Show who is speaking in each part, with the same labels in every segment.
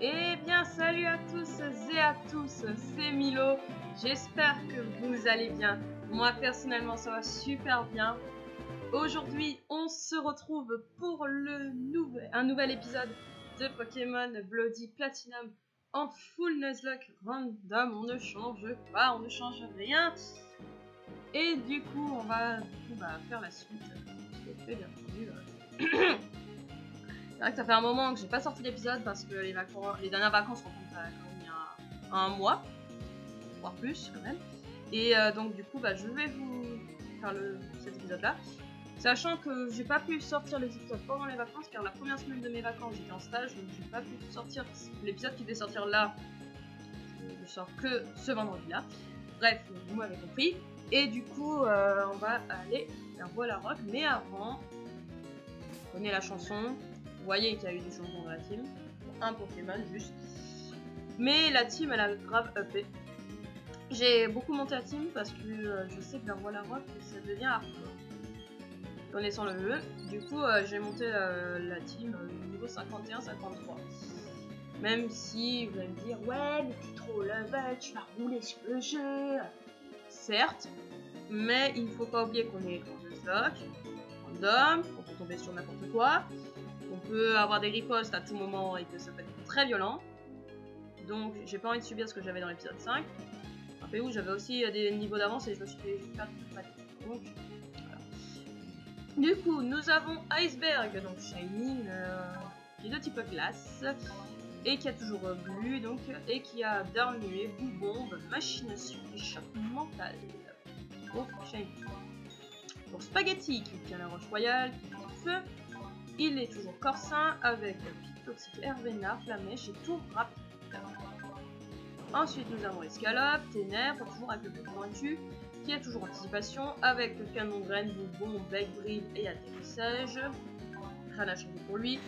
Speaker 1: Eh bien, salut à tous et à tous, c'est Milo. J'espère que vous allez bien. Moi, personnellement, ça va super bien. Aujourd'hui, on se retrouve pour un nouvel épisode de Pokémon Bloody Platinum en full Nuzlocke random. On ne change pas, on ne change rien. Et du coup, on va faire la suite. Je l'ai fait, bien entendu. C'est vrai que ça fait un moment que j'ai pas sorti d'épisode parce que les dernières vacances remontent à quand même il y a un mois, voire plus quand même. Et donc du coup, je vais vous faire cet épisode-là. Sachant que j'ai pas pu sortir les épisodes pendant les vacances, car la première semaine de mes vacances j'étais en stage, donc j'ai pas pu sortir l'épisode qui devait sortir là. Je sors que ce vendredi-là. Bref, vous m'avez compris. Et du coup, on va aller vers Bois-la-Roque, mais avant, vous connaissez la chanson. Vous voyez qu'il y a eu des changements dans la team. Un Pokémon juste. Mais la team, elle a grave upé. J'ai beaucoup monté la team parce que je sais que vers Bois-la-Roque, ça devient hardcore. Connaissant le jeu. Du coup, j'ai monté la team niveau 51-53. Même si vous allez me dire, ouais, mais t'es trop level, tu vas rouler sur le jeu. Certes, mais il ne faut pas oublier qu'on est en Nuzlocke, random, on peut tomber sur n'importe quoi. On peut avoir des ripostes à tout moment et que ça peut être très violent. Donc j'ai pas envie de subir ce que j'avais dans l'épisode 5. Rappelez-vous, j'avais aussi des niveaux d'avance et je me suis fait juste perdre toute ma vie. Donc voilà. Du coup, nous avons Iceberg, donc Shiny, qui est de type glace, et qui a toujours Glu, donc, et qui a Darnué, Boubombe, Machination et Choc mental. Pour Shiny. Pour Spaghetti, qui tient la roche royale, qui tient le feu. Il est toujours Corsin avec Pic Toxique, Hervénard, Flamèche et Tour Rapide. Ensuite, nous avons Escalope, Ténèbres, toujours avec le Pokémon dessus, qui a toujours Anticipation, avec le Canon Graine, Boubon, Bec, Brille et Atterrissage. Rien à changer pour lui.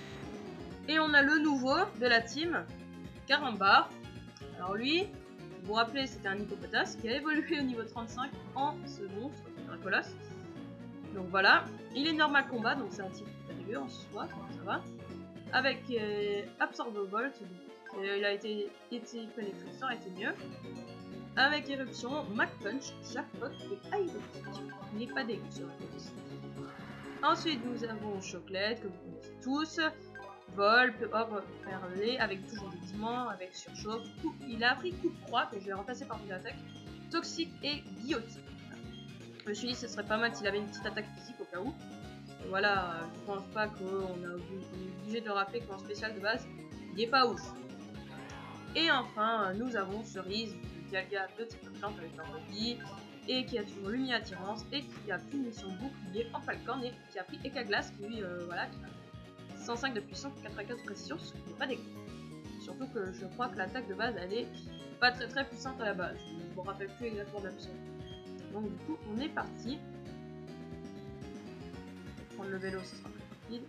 Speaker 1: Et on a le nouveau de la team, Carambar. Alors lui, vous vous rappelez, c'était un Hippopotas qui a évolué au niveau 35 en ce monstre, un colosse. Donc voilà, il est normal combat, donc c'est un type pas dégueu en soi, ça va. Avec Absorbovolt, il a été type électrique, ça aurait été mieux. Avec Éruption, Mach Punch, Jackpot et Aérotique. Il n'est pas dégueu sur la police. Ensuite, nous avons Choclette, que vous connaissez tous. Vol, Perlé, avec toujours déguisement, avec surchauffe. Il a appris Coup de Croix, que je vais remplacer par une attaque. Toxique et Guillotine. Je me suis dit que ce serait pas mal s'il avait une petite attaque physique au cas où. Et voilà, je pense pas qu'on est obligé de le rappeler qu'en spécial de base, il est pas ouf. Et enfin, nous avons Cerise, Dialga de type plante avec leur body, et qui a toujours Lumière Attirance, et qui a punition bouclier en Falcorn, et qui a pris Ecaglace, qui lui, voilà, qui a 105 de puissance, 94 de précision, ce qui n'est pas dégueu. Surtout que je crois que l'attaque de base, elle est pas très puissante à la base. Je me rappelle plus exactement de la puissance. Donc du coup, on est parti. Prendre le vélo, ce sera plus rapide.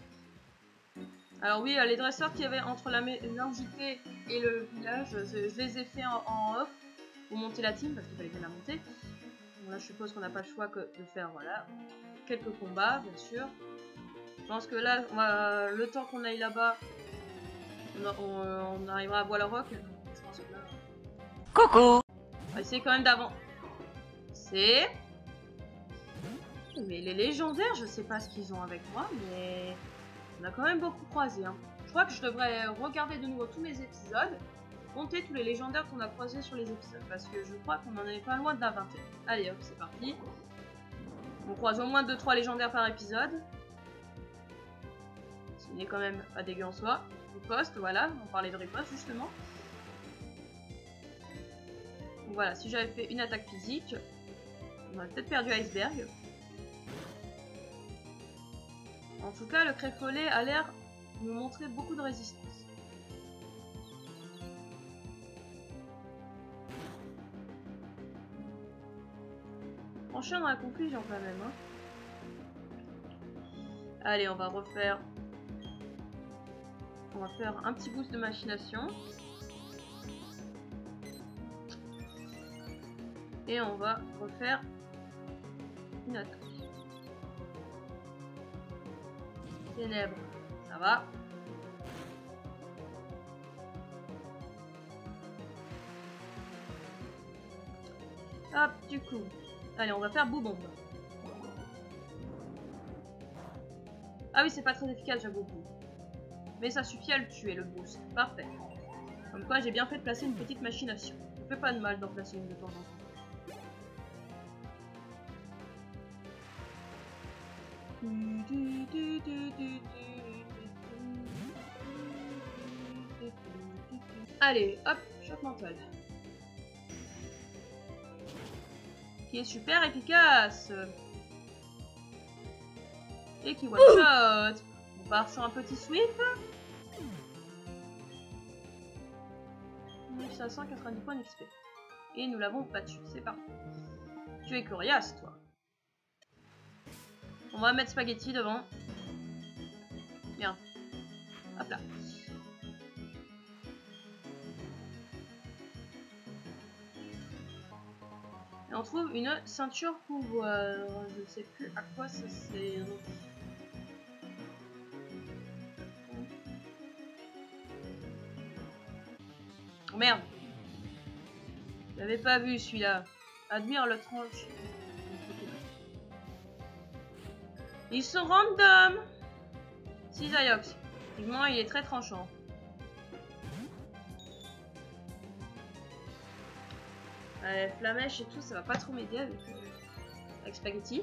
Speaker 1: Alors oui, les dresseurs qu'il y avait entre la JT et le village, je les ai fait en off pour monter la team, parce qu'il fallait bien la monter. Bon, là, je suppose qu'on n'a pas le choix que de faire, voilà, quelques combats, bien sûr. Je pense que là, le temps qu'on aille là-bas, on arrivera à Bois-la-Roque. Je pense que là...
Speaker 2: Coucou!
Speaker 1: On va essayer quand même d'avant. C'est... Mais les légendaires, je sais pas ce qu'ils ont avec moi, mais on a quand même beaucoup croisé. Hein. Je crois que je devrais regarder de nouveau tous mes épisodes, compter tous les légendaires qu'on a croisés sur les épisodes, parce que je crois qu'on en est pas loin de la vingtaine. Allez hop, c'est parti. On croise au moins 2-3 légendaires par épisode. Ce n'est quand même pas dégueu en soi. Riposte, voilà, on parlait de riposte justement. Donc voilà, si j'avais fait une attaque physique, on aurait peut-être perdu Iceberg. En tout cas, le Créfolet a l'air de me montrer beaucoup de résistance. Franchement, dans la conclusion quand même. Hein. Allez, on va refaire... On va faire un petit boost de machination. Et on va refaire une attaque. Ténèbres, ça va. Hop, du coup. Allez, on va faire boubombe. Ah oui, c'est pas très efficace, j'avoue. Mais ça suffit à le tuer, le boost. Parfait. Comme quoi, j'ai bien fait de placer une petite machination. Ça fait pas de mal d'en placer une de temps en temps. Allez, hop, choc mental. Qui est super efficace. Et qui one shot. On part sur un petit sweep. 1590 points d'XP. Et nous l'avons battu, c'est parti. Tu es coriace, toi. On va mettre spaghetti devant. Bien. Hop là. Et on trouve une ceinture pouvoir. Je ne sais plus à quoi ça sert. Oh merde. Je l'avais pas vu celui-là. Admire le tranche. Ils sont random. Cisaiox. Effectivement, il est très tranchant. Flamèche et tout, ça va pas trop m'aider avec spaghetti.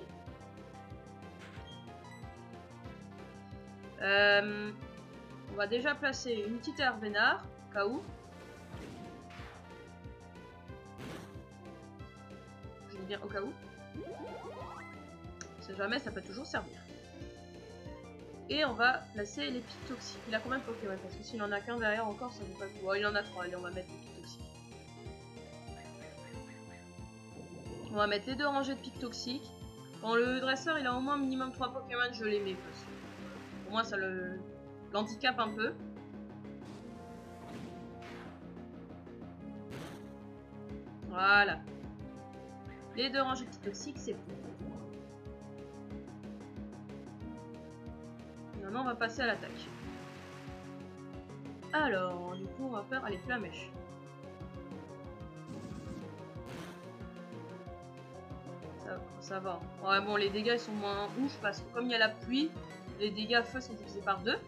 Speaker 1: On va déjà placer une petite herbe vénard, au cas où. Je veux dire au cas où. Si jamais, ça peut toujours servir. Et on va placer les pics toxiques. Il a combien de Pokémon? Parce que s'il en a qu'un derrière encore, ça vaut pas le coup. Oh, il en a 3, allez, on va mettre les pics toxiques. On va mettre les 2 rangées de pics toxiques. Quand le dresseur il a au moins minimum 3 Pokémon, je les mets. Parce que pour moi, ça l'handicape un peu. Voilà. Les 2 rangées de pics toxiques, c'est bon. Maintenant, on va passer à l'attaque. Alors, du coup, on va faire les flamèches. Ça va. Ouais, bon, les dégâts sont moins ouf parce que comme il y a la pluie, les dégâts feu sont divisés par 2.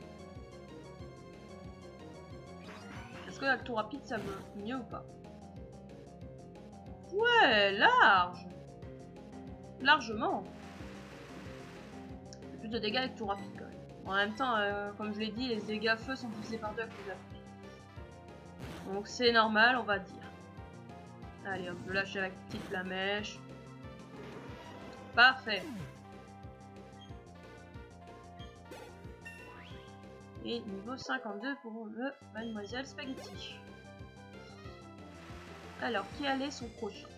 Speaker 1: Est-ce que avec tour rapide, ça me mieux ou pas? Ouais, large. Largement. Il y a plus de dégâts avec tour rapide quand même. En même temps, comme je l'ai dit, les dégâts feu sont divisés par 2 à cause de la pluie. Donc c'est normal, on va dire. Allez, on peut lâcher la petite flamèche. Parfait. Et niveau 52 pour le Mademoiselle Spaghetti. Alors, qui allait son prochain?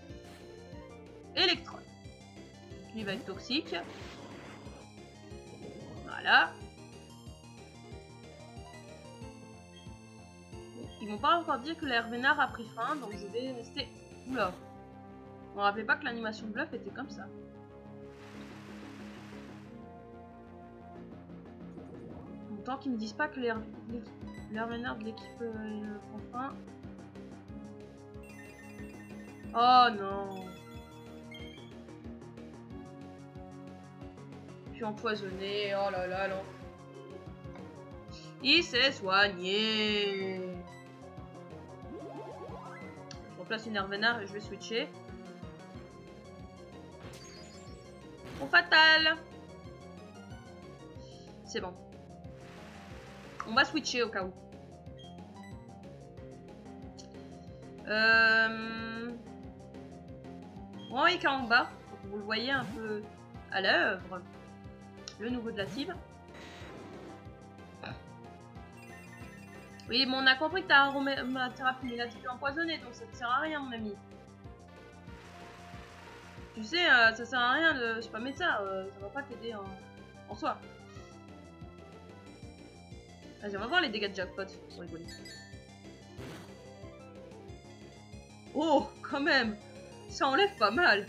Speaker 1: Electron. Lui va être toxique. Voilà. Ils m'ont pas encore dit que l'air vénard a pris fin, donc je vais rester... Oula. On me rappelait pas que l'animation de bluff était comme ça. Tant qu'ils me disent pas que l'air vénard de l'équipe prend fin. Oh non. Je suis empoisonné. Oh là là là. Il s'est soigné. Je replace une air vénard et je vais switcher. Au fatal. C'est bon. On va switcher au cas où. On est en bas, donc vous le voyez un peu à l'œuvre. Le nouveau de la cible. Oui, bon, on a compris que ta aromathérapie, mais là tu peux empoisonner, donc ça ne sert à rien, mon ami. Tu sais, ça sert à rien de. Je suis pas médecin, ça va pas t'aider en soi. Vas-y, on va voir les dégâts de jackpot pour rigoler. Oh, quand même, ça enlève pas mal.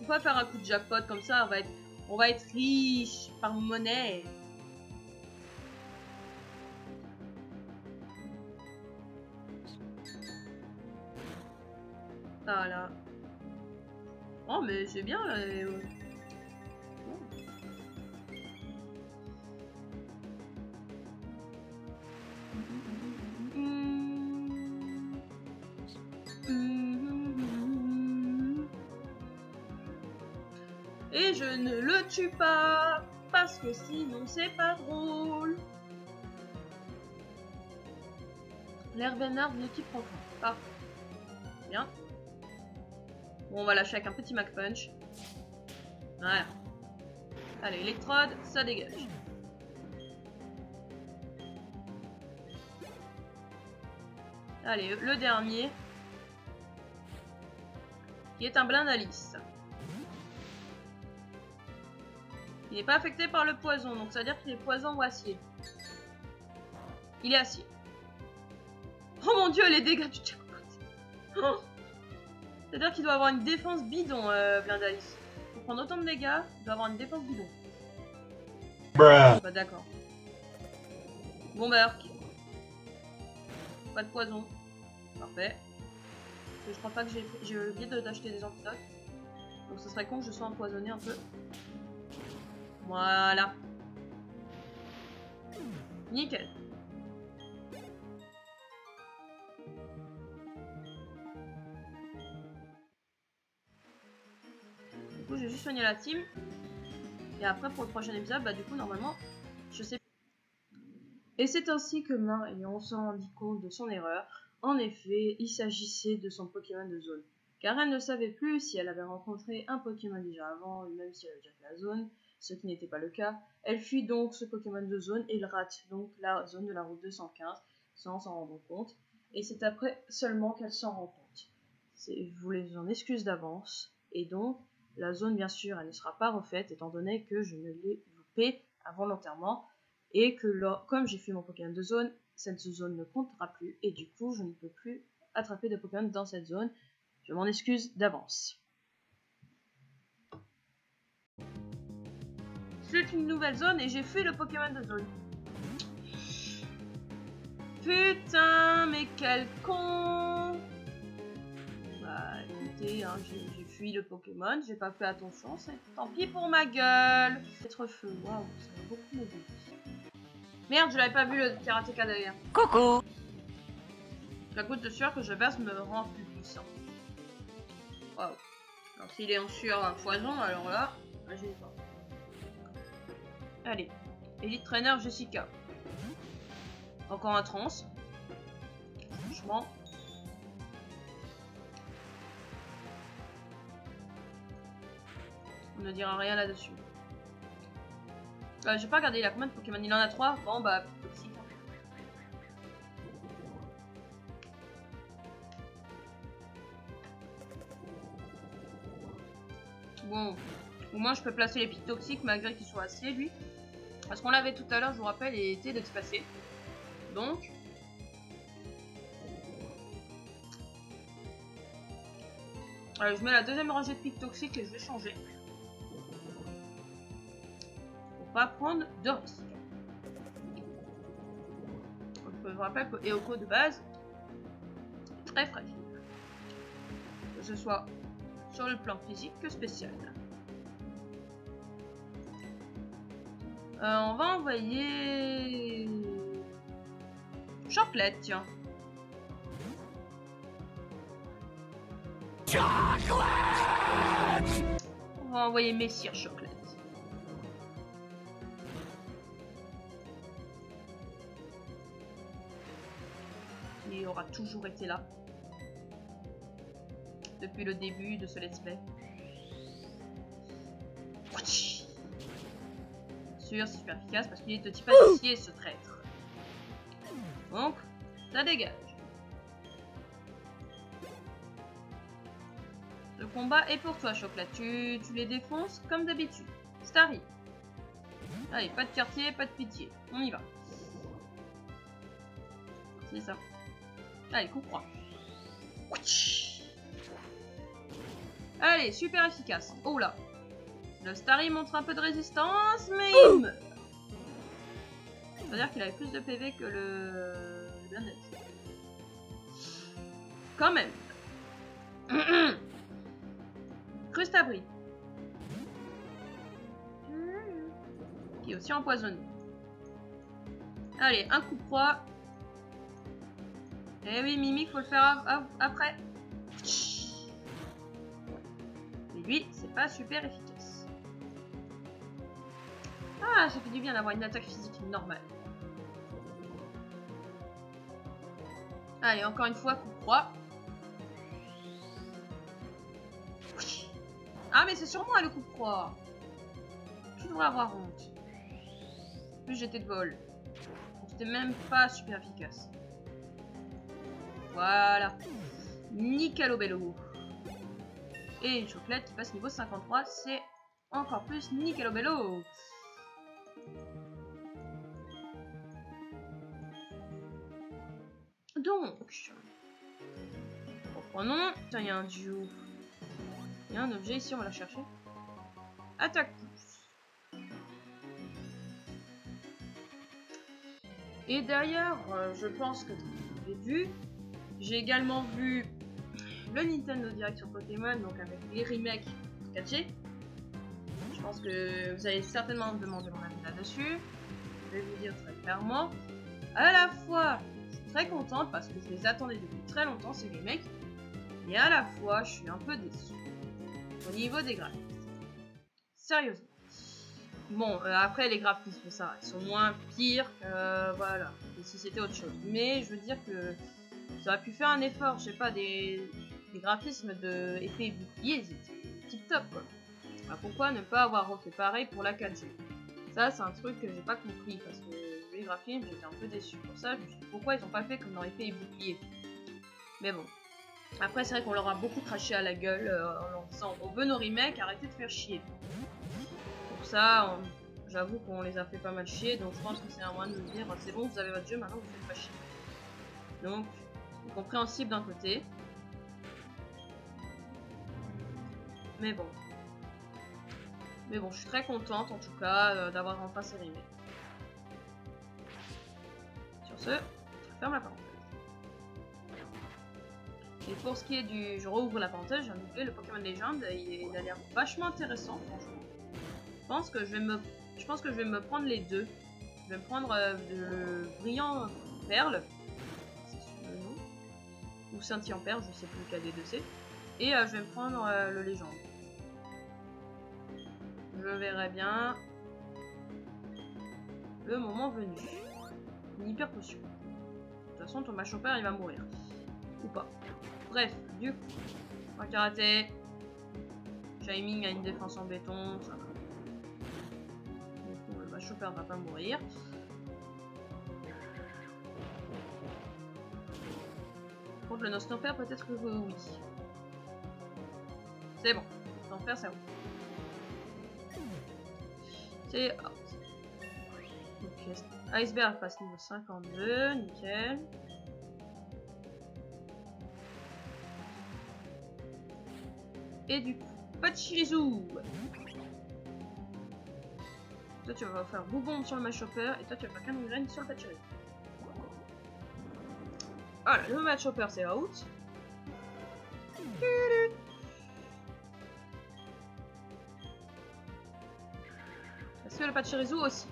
Speaker 1: On va faire un coup de jackpot comme ça, on va être riche par monnaie. Voilà. Oh, mais c'est bien. Et je ne le tue pas, parce que sinon c'est pas drôle. L'air vénard de l'équipe profond. Parfait. Bien. Bon, on va lâcher avec un petit Mac Punch. Voilà. Allez, électrode, ça dégage. Allez, le dernier. Qui est un Blindalice. Il n'est pas affecté par le poison, donc ça veut dire qu'il est poison ou acier. Il est acier. Oh mon dieu, les dégâts du jackpot. Oh. C'est-à-dire qu'il doit avoir une défense bidon, Blindalice. Pour prendre autant de dégâts, il doit avoir une défense bidon. Bah d'accord. Bon Burk. Pas de poison. Parfait. Je crois pas que j'ai oublié d'acheter des antidotes. Donc ce serait con que je sois empoisonné un peu. Voilà. Nickel. Du coup, j'ai juste soigné la team. Et après, pour le prochain épisode, bah du coup, normalement, je sais. Et c'est ainsi que Marion s'en rendit compte de son erreur. En effet, il s'agissait de son Pokémon de zone. Car elle ne savait plus si elle avait rencontré un Pokémon déjà avant, ou même si elle avait déjà fait la zone, ce qui n'était pas le cas. Elle fuit donc ce Pokémon de zone et il rate donc la zone de la route 215 sans s'en rendre compte. Et c'est après seulement qu'elle s'en rend compte. Je voulais en excuse d'avance. Et donc, la zone, bien sûr, elle ne sera pas refaite étant donné que je ne l'ai loupée involontairement. Et que comme j'ai fait mon Pokémon de zone, cette zone ne comptera plus. Et du coup, je ne peux plus attraper de Pokémon dans cette zone. Je m'en excuse d'avance. C'est une nouvelle zone et j'ai fait le Pokémon de zone. Putain, mais quel con! Bah écoutez, hein, j'ai fui le Pokémon, j'ai pas fait attention, c'est tant pis pour ma gueule. Être feu, waouh, ça va beaucoup m'aider. Merde, je l'avais pas vu le karatéka derrière.
Speaker 2: Coucou!
Speaker 1: La goutte de sueur que je verse me rend plus puissant. Waouh. Alors s'il est en sueur un poison, alors là, j'ai pas. Allez, Elite Trainer Jessica. Encore un trans. Franchement. On ne dira rien là-dessus. J'ai pas regardé, il a combien de Pokémon? Il en a 3. Bon bah, toxique. Bon, au moins je peux placer les pics toxiques malgré qu'il soit acier lui. Parce qu'on l'avait tout à l'heure, je vous rappelle, il était d'espacé. Donc. Allez, je mets la deuxième rangée de pics toxiques et je vais changer. Pour pas prendre de risque. Je vous rappelle que Eoko de base est très fragile. Que ce soit sur le plan physique que spécial. On va envoyer Chocolate, tiens. Chocolate. On va envoyer Messire Chocolate. Il aura toujours été là. Depuis le début de ce let's play. Bien sûr, c'est super efficace parce qu'il est de type acier, ce traître. Donc, ça dégage. Le combat est pour toi, Chocolat. Tu les défonces comme d'habitude. Starry. Allez, pas de quartier, pas de pitié. On y va. C'est ça. Allez, coup froid. Allez, super efficace. Oh là. Le Starry montre un peu de résistance, mais il meurt. C'est-à-dire qu'il avait plus de PV que le Blinded. Quand même. Crustabri. Qui est aussi empoisonné. Allez, un coup de proie. Eh oui, Mimic, faut le faire après. Et lui, c'est pas super efficace. Ah, ça fait du bien d'avoir une attaque physique normale. Allez, encore une fois, coup de proie. Ah, mais c'est sur moi le coup de proie. Tu devrais avoir honte. En plus, j'étais de vol. C'était même pas super efficace. Voilà. Nickel au bello. Et une chocolate qui passe niveau 53, c'est encore plus nickel au bello. Donc, reprenons. Tiens, il y a un duo. Il y a un objet ici, on va la chercher. Attaque pouce. Et d'ailleurs, je pense que vous l'avez vu. J'ai également vu le Nintendo Direct sur Pokémon, donc avec les remakes 4G. Je pense que vous allez certainement me demander mon avis là-dessus. Je vais vous dire très clairement. À la fois, je suis très contente parce que je les attendais depuis très longtemps, ces remakes. Et à la fois, je suis un peu déçue. Au niveau des graphismes. Sérieusement. Bon, après les graphismes, ça, ils sont moins pires, voilà, que si c'était autre chose. Mais je veux dire que ça aurait pu faire un effort, je sais pas, des graphismes de effets boucliers, ils étaient tip top quoi. Bah, pourquoi ne pas avoir refait pareil pour la 4G? Ça, c'est un truc que j'ai pas compris, parce que les graphismes, j'étais un peu déçu. Pour ça, je me suis dit pourquoi ils ont pas fait comme dans effets boucliers. Mais bon. Après, c'est vrai qu'on leur a beaucoup craché à la gueule en leur disant on veut nos remakes, arrêtez de faire chier. Pour ça, j'avoue qu'on les a fait pas mal chier, donc je pense que c'est un moyen de nous dire c'est bon, vous avez votre jeu, maintenant vous faites pas chier. Donc, c'est compréhensible d'un côté. Mais bon. Mais bon, je suis très contente en tout cas d'avoir enfin ces remakes. Sur ce, je ferme la parenthèse. Et pour ce qui est du... Je rouvre la parenthèse, j'ai oublié le Pokémon Legend, il a l'air vachement intéressant, franchement. Je pense que je vais me prendre les deux. Je vais me prendre le brillant perle, c'est le nom, ou scintillant perle, je sais plus lequel des deux c'est. Et je vais me prendre le légende. Je verrai bien le moment venu. Une hyper potion. De toute façon, ton Machopper il va mourir. Ou pas. Bref, du coup, en karaté, Shining a une défense en béton, ça va. Du coup, le Machopper va pas mourir. Par contre, le Nostamper, peut-être que oui. C'est bon. Nostamper, c'est bon. C'est out. Ok. Iceberg passe niveau 52, nickel. Et du coup, Pachirisu. Toi tu vas faire Boubombe sur le Machopper et toi tu vas faire Canongraine sur le Pachirisu. Voilà, le Machopper c'est out. Est-ce que le Pachirisu aussi?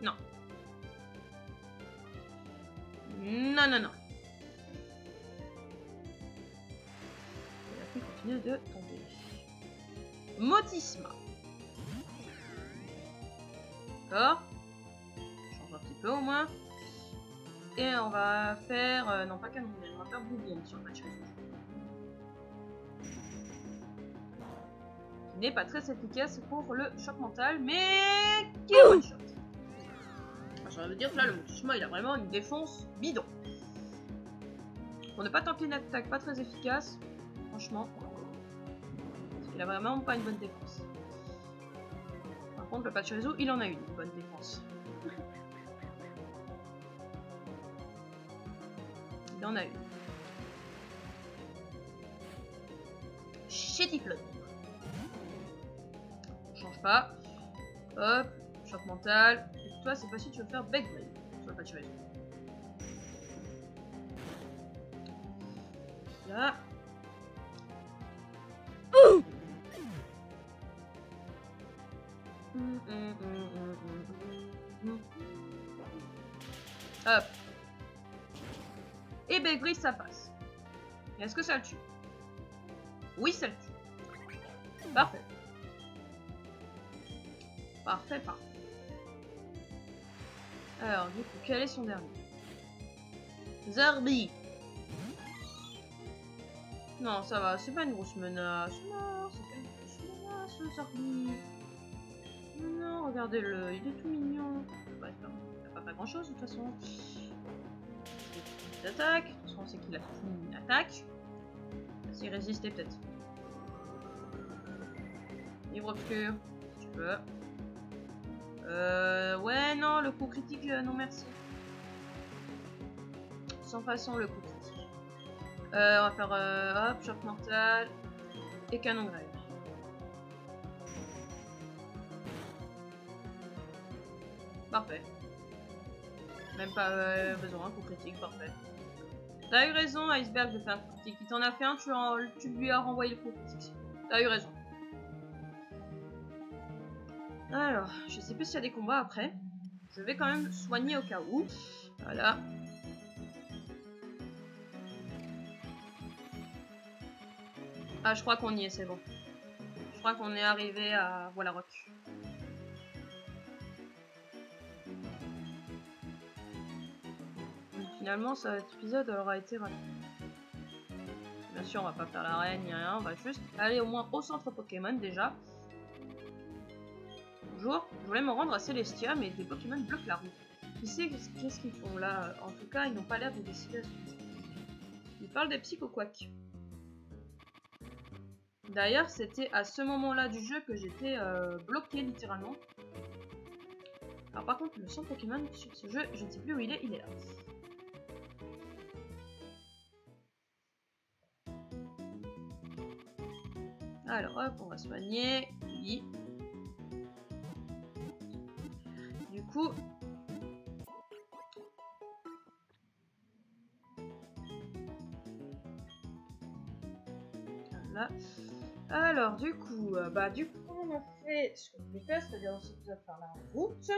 Speaker 1: Non. Non, non, non. Il a pu continuer de tomber. Motisma. D'accord. Change un petit peu au moins. Et on va faire... non, pas canon, on va faire Boubombe sur le Pachirisu. Qui n'est pas très efficace pour le choc mental, mais qui est one shot. J'ai envie de dire que là, le Motisma, il a vraiment une défense bidon. Pour ne pas tanker une attaque pas très efficace, franchement, parce qu'il a vraiment pas une bonne défense. Par contre, le Pachirisu, il en a une bonne défense. Il en a une. Chétiflot. On change pas. Hop, choc mental. Et toi, c'est pas si tu veux faire Beyblade sur le Pachirisu. Là. Hop. Et Begris, ça passe. Est-ce que ça le tue? Oui, ça le tue. Parfait. Parfait. Alors, du coup, quel est son dernier? Zarbi. Non, ça va, c'est pas une grosse menace. Non, c'est pas une grosse menace, Zarbi. Non, regardez-le, il est tout mignon. Ouais, il n'a pas grand chose de toute façon. Petite attaque. De toute façon, on sait qu'il a une attaque. Vas-y, résister peut-être. Livre obscur, si tu peux. Ouais, non, le coup critique, non merci. Sans façon, le coup critique. On va faire, hop, choc mortal et canon grêle. Parfait. Même pas besoin, coup critique, parfait. T'as eu raison, Iceberg, de faire un coup critique. Il t'en a fait un, tu lui as renvoyé le coup critique. T'as eu raison. Alors, je sais plus s'il y a des combats après. Je vais quand même soigner au cas où. Voilà. Ah, je crois qu'on y est, c'est bon. Je crois qu'on est arrivé à Voilà Rock. Finalement, cet épisode aura été raté. Bien sûr, on va pas faire la reine ni rien. On va juste aller au moins au centre Pokémon déjà. Bonjour, je voulais me rendre à Celestia, mais des Pokémon bloquent la route. Qui sait qu'est-ce qu'ils font là? En tout cas, ils n'ont pas l'air de décider à ce moment. Ils parlent des Psychoquack. D'ailleurs, c'était à ce moment-là du jeu que j'étais bloqué littéralement. Alors par contre, le centre Pokémon sur ce jeu, je ne sais plus où il est là. Alors hop, on va soigner. Oui. Du coup... Voilà. Alors du coup, on a fait ce que je voulais faire, c'est-à-dire dans cet épisode faire la route.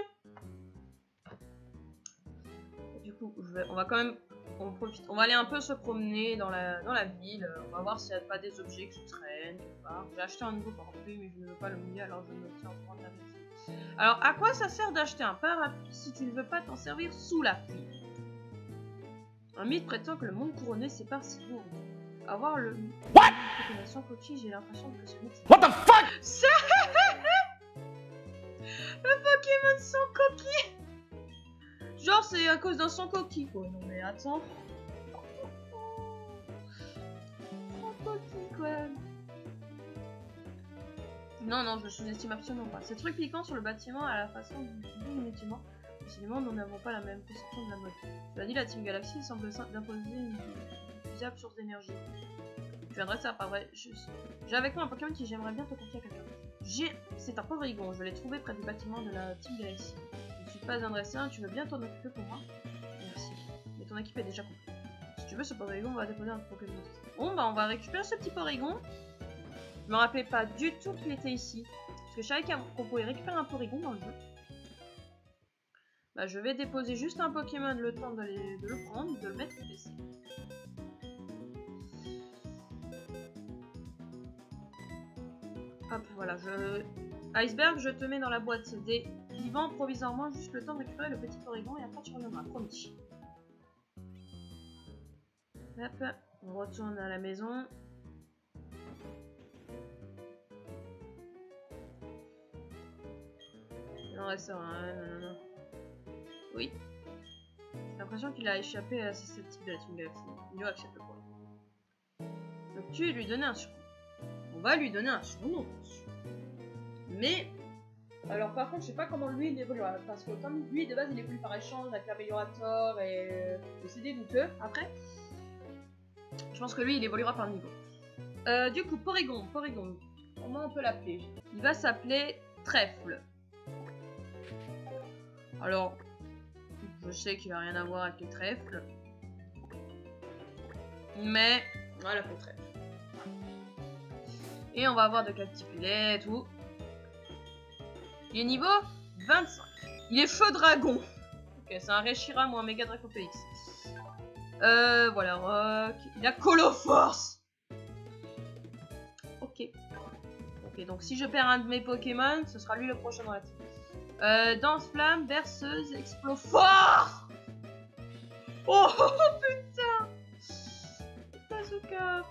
Speaker 1: Du coup, on va quand même... On va aller un peu se promener dans la ville. On va voir s'il n'y a pas des objets qui traînent quelque part. J'ai acheté un nouveau parapluie, mais je ne veux pas le mouiller, alors je me tiens au courant de la vie. Alors, à quoi ça sert d'acheter un parapluie si tu ne veux pas t'en servir sous la pluie? Un mythe prétend que le monde couronné sépare si lourd. Avoir le... What? Sans coquille, j'ai l'impression que ce mythe...
Speaker 2: What the fuck?
Speaker 1: Le Pokémon sans coquille. Genre, c'est à cause d'un sans coquille, quoi. Non, mais attends. Sans coquille, quoi. Non, je sous-estime absolument pas. Ces trucs piquants sur le bâtiment à la façon du inutilement. Décidément, nous n'avons pas la même conception de la mode. Cela dit, la Team Galaxy semble d'imposer une usable source d'énergie. Tu viendrais ça, pas vrai? J'ai avec moi un Pokémon qui j'aimerais bien te confier à quelqu'un. C'est un Porygon, je l'ai trouvé près du bâtiment de la Team Galaxy. Je ne suis pas un dresseur, tu veux bien t'en occuper pour moi? Merci. Mais ton équipe est déjà complète. Si tu veux, ce Porygon, on va déposer un Pokémon. Bon, bah on va récupérer ce petit Porygon. Je me rappelais pas du tout qu'il était ici. Parce que je savais qu'on pouvait récupérer un Porygon dans le jeu. Bah je vais déposer juste un Pokémon le temps de le prendre, de le mettre au PC. Hop, voilà, Iceberg, je te mets dans la boîte des vivants provisoirement, juste le temps de récupérer le petit Porygon et après tu reviendras, promis. Hop, on retourne à la maison. Il en reste un, non. Oui. J'ai l'impression qu'il a échappé à ce type de la Team Galaxy. Il accepte le point. Donc tu lui donner un surnom. On va lui donner un surnom. Mais, alors par contre, je sais pas comment lui il évoluera. Parce que comme lui de base il évolue par échange avec l'améliorateur et c'est des douteux après. Je pense que lui il évoluera par niveau. Du coup, Porygon. Comment on peut l'appeler? Il va s'appeler Trèfle. Alors, je sais qu'il n'a rien à voir avec les trèfles. Mais, voilà pour trèfle. Et on va avoir de quel type il est et tout. Il est niveau 25. Il est feu dragon. Ok, c'est un Reshiram ou un Mega Draco PX. Voilà, Rock. Il a Coloforce. Ok. Ok, donc si je perds un de mes Pokémon, ce sera lui le prochain dans la team. Danse flamme, berceuse, explofort. Oh putain. Bazooka.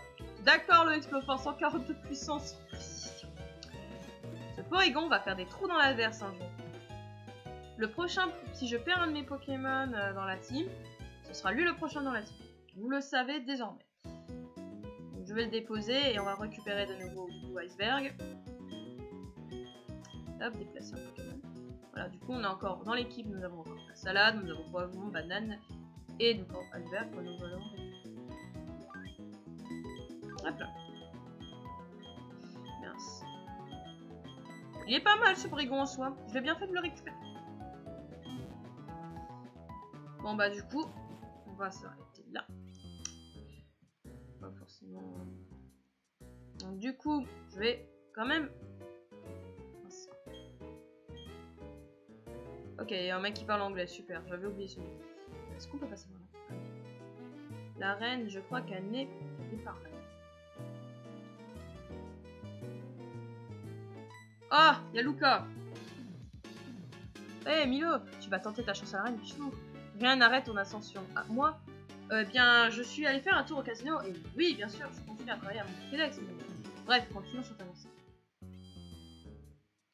Speaker 1: D'accord, le explofort, 140 de puissance. Ce Porygon va faire des trous dans l'adverse un jour. Le prochain, si je perds un de mes Pokémon dans la team, ce sera lui le prochain dans la team. Vous le savez désormais. Donc, je vais le déposer et on va récupérer de nouveau Iceberg. Hop, déplacer un Pokémon. Voilà, du coup on a encore dans l'équipe, nous avons encore la salade, nous avons poivron, banane et donc Iceberg que nous allons récupérer. Hop là. Mince. Il est pas mal ce Porygon en soi. Je l'ai bien fait de le récupérer. Bon bah du coup, on va s'arrêter là. Pas forcément. Donc du coup, je vais quand même. Ok, il y a un mec qui parle anglais, super. J'avais oublié celui. Est-ce qu'on peut passer par là? La reine, je crois qu'elle n'est par là. Ah, il y a Luca. Hé, Milo, tu vas tenter ta chance à la reine, chou. Rien n'arrête ton ascension. Ah, moi bien, je suis allé faire un tour au casino et oui, bien sûr, je continue à travailler à mon Pokédex. Bref, continuons sur ta lancée.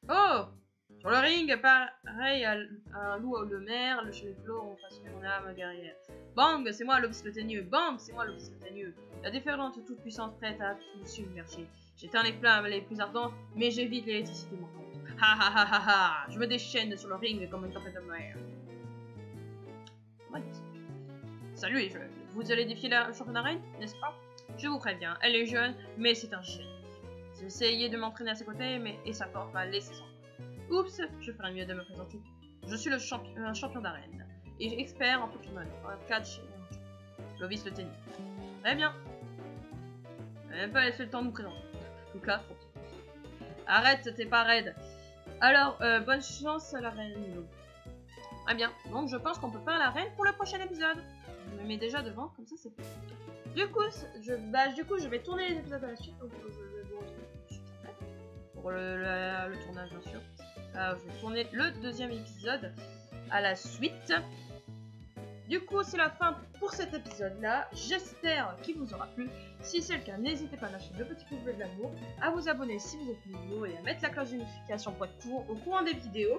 Speaker 1: Oh! Sur le ring, pareil à un loup le maire, le chevalier Flo, on fasse mon âme guerrière. Bang, c'est moi l'Obis le Teigneux. Bang, c'est moi l'Obis le Teigneux. La déferlante toute puissance prête à tout submerger. J'éteins les flammes les plus ardentes, mais j'évite l'électricité montante. Ha ha ha ha ha! Je me déchaîne sur le ring comme une tempête de mer. Salut, vous allez défier la championne reine, n'est-ce pas? Je vous préviens, elle est jeune, mais c'est un génie. J'ai essayé de m'entraîner à ses côtés, et sa force m'a laissé sans. Oups, je ferais mieux de me présenter. Je suis un champion d'arène, et expert en Pokémon, en catch et en jeu. L'Obis le Teigneux. Très bien. On n'a même pas laissé le temps de nous présenter. Lucas, arrête, t'es pas raide. Alors, bonne chance à la reine Milo. Ah bien, donc je pense qu'on peut faire la reine pour le prochain épisode. Je me mets déjà devant, comme ça c'est fait. Du coup, je vais tourner les épisodes à la suite, donc je vais vous retrouver pour le tournage bien sûr. Je vais tourner le deuxième épisode à la suite. Du coup, c'est la fin pour cet épisode-là. J'espère qu'il vous aura plu. Si c'est le cas, n'hésitez pas à lâcher le petit pouce bleu de l'amour, à vous abonner si vous êtes nouveau et à mettre la cloche de notification pour être au courant des vidéos.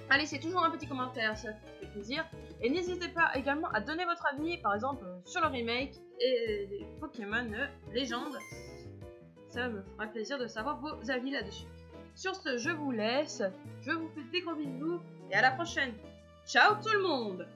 Speaker 1: À laisser toujours un petit commentaire, ça fait plaisir. Et n'hésitez pas également à donner votre avis, par exemple, sur le remake et les Pokémon Légendes. Ça me fera plaisir de savoir vos avis là-dessus. Sur ce, je vous laisse. Je vous fais des gros bisous et à la prochaine. Ciao tout le monde!